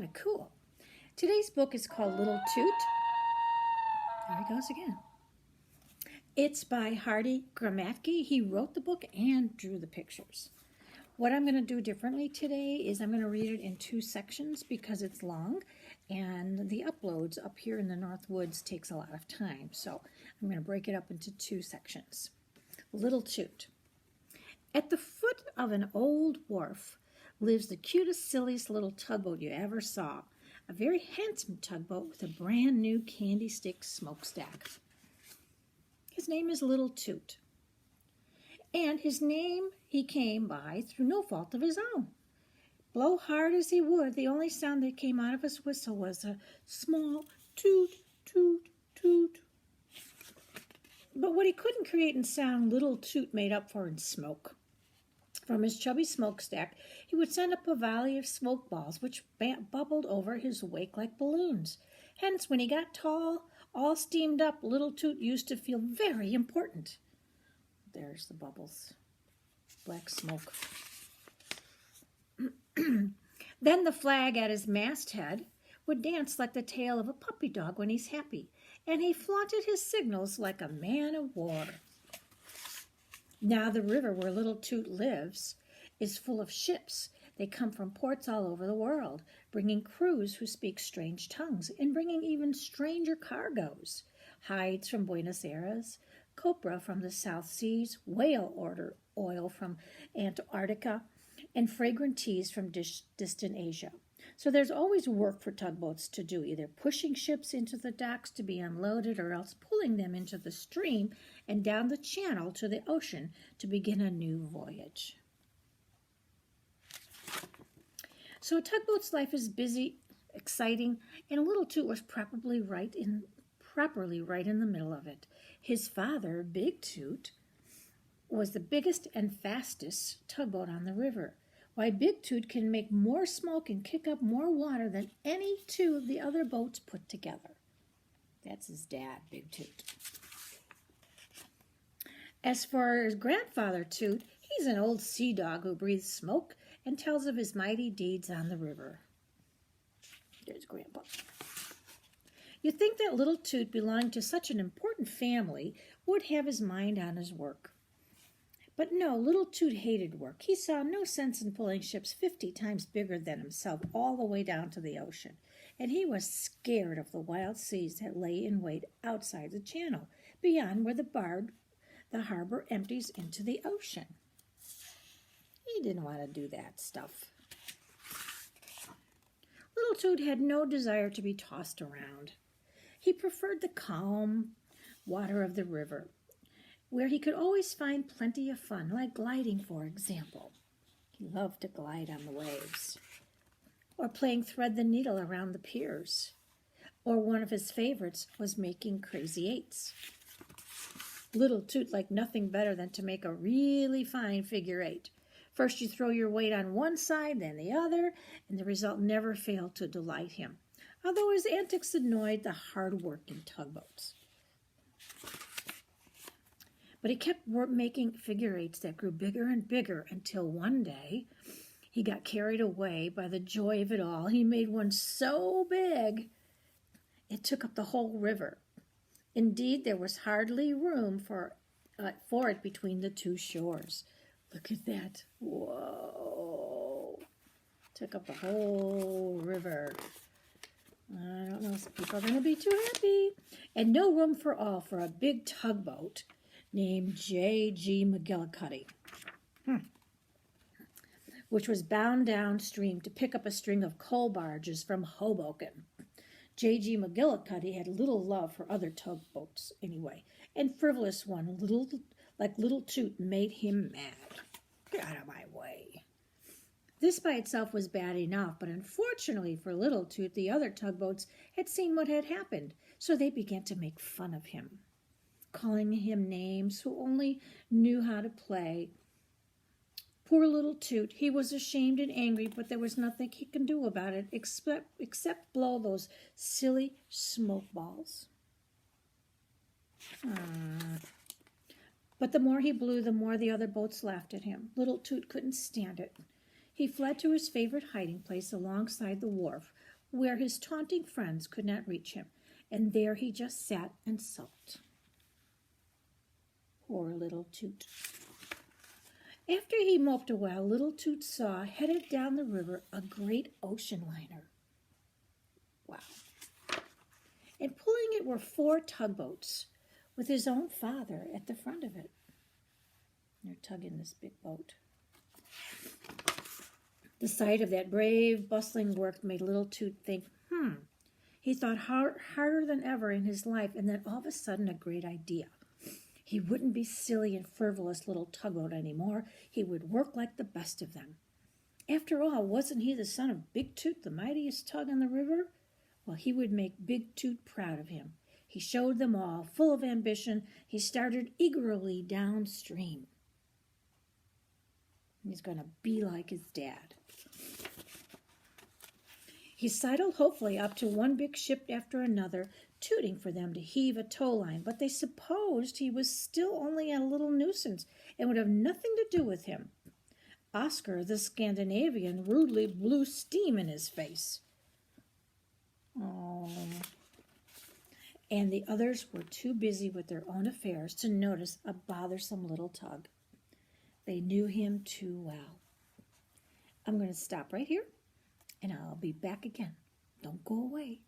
kind of cool. Today's book is called Little Toot. There he goes again. It's by Hardy Gramatke. He wrote the book and drew the pictures. What I'm going to do differently today is I'm going to read it in 2 sections because it's long, and the uploads up here in the North Woods takes a lot of time. So I'm going to break it up into 2 sections. Little Toot. At the foot of an old wharf lives the cutest, silliest little tugboat you ever saw. A very handsome tugboat with a brand new candy stick smokestack. His name is Little Toot. And his name he came by through no fault of his own. Blow hard as he would, the only sound that came out of his whistle was a small toot, toot, toot. But what he couldn't create in sound, Little Toot made up for in smoke. From his chubby smokestack, he would send up a volley of smoke balls, which bubbled over his wake like balloons. Hence, when he got tall, all steamed up, Little Toot used to feel very important. There's the bubbles. Black smoke. Then the flag at his masthead would dance like the tail of a puppy dog when he's happy, and he flaunted his signals like a man of war. Now the river where Little Toot lives is full of ships. They come from ports all over the world, bringing crews who speak strange tongues and bringing even stranger cargoes. Hides from Buenos Aires, copra from the South Seas, whale oil from Antarctica, and fragrant teas from distant Asia. So there's always work for tugboats to do, either pushing ships into the docks to be unloaded or else pulling them into the stream and down the channel to the ocean to begin a new voyage. So a tugboat's life is busy, exciting, and Little Toot was properly right in the middle of it. His father, Big Toot, was the biggest and fastest tugboat on the river. Why, Big Toot can make more smoke and kick up more water than any 2 of the other boats put together. That's his dad, Big Toot. As for his grandfather, Toot, he's an old sea dog who breathes smoke and tells of his mighty deeds on the river. There's Grandpa. You'd think that Little Toot, belonging to such an important family, would have his mind on his work. But no, Little Toot hated work. He saw no sense in pulling ships 50 times bigger than himself all the way down to the ocean. And he was scared of the wild seas that lay in wait outside the channel, beyond where the harbor empties into the ocean. He didn't want to do that stuff. Little Toot had no desire to be tossed around. He preferred the calm water of the river, where he could always find plenty of fun, like gliding, for example. He loved to glide on the waves, or playing thread the needle around the piers, or one of his favorites was making crazy eights. Little Toot liked nothing better than to make a really fine figure 8. First you throw your weight on one side, then the other, and the result never failed to delight him, although his antics annoyed the hard-working tugboats. But he kept making figure 8s that grew bigger and bigger until one day he got carried away by the joy of it all. He made one so big it took up the whole river. Indeed, there was hardly room for it between the 2 shores. Look at that. Whoa. Took up the whole river. I don't know if people are going to be too happy. And no room for all for a big tugboat named J.G. McGillicuddy, which was bound downstream to pick up a string of coal barges from Hoboken. J.G. McGillicuddy had little love for other tugboats anyway, and frivolous one, like Little Toot, made him mad. Get out of my way. This by itself was bad enough, but unfortunately for Little Toot, the other tugboats had seen what had happened, so they began to make fun of him, calling him names who only knew how to play. Poor Little Toot, he was ashamed and angry, but there was nothing he could do about it except blow those silly smoke balls. But the more he blew, the more the other boats laughed at him. Little Toot couldn't stand it. He fled to his favorite hiding place alongside the wharf, where his taunting friends could not reach him, and there he just sat and sulked. Poor little Toot. After he moped a while, little Toot saw, headed down the river, a great ocean liner. Wow. And pulling it were 4 tugboats, with his own father at the front of it. They're tugging this big boat. The sight of that brave, bustling work made little Toot think, He thought harder than ever in his life, and then all of a sudden a great idea. He wouldn't be silly and frivolous little tugboat anymore. He would work like the best of them. After all, wasn't he the son of Big Toot, the mightiest tug on the river? Well, he would make Big Toot proud of him. He showed them all, full of ambition. He started eagerly downstream. He's going to be like his dad. He sidled hopefully up to one big ship after another, tooting for them to heave a tow line, but they supposed he was still only a little nuisance and would have nothing to do with him. Oscar, the Scandinavian, rudely blew steam in his face. Oh. And the others were too busy with their own affairs to notice a bothersome little tug. They knew him too well. I'm going to stop right here, and I'll be back again. Don't go away.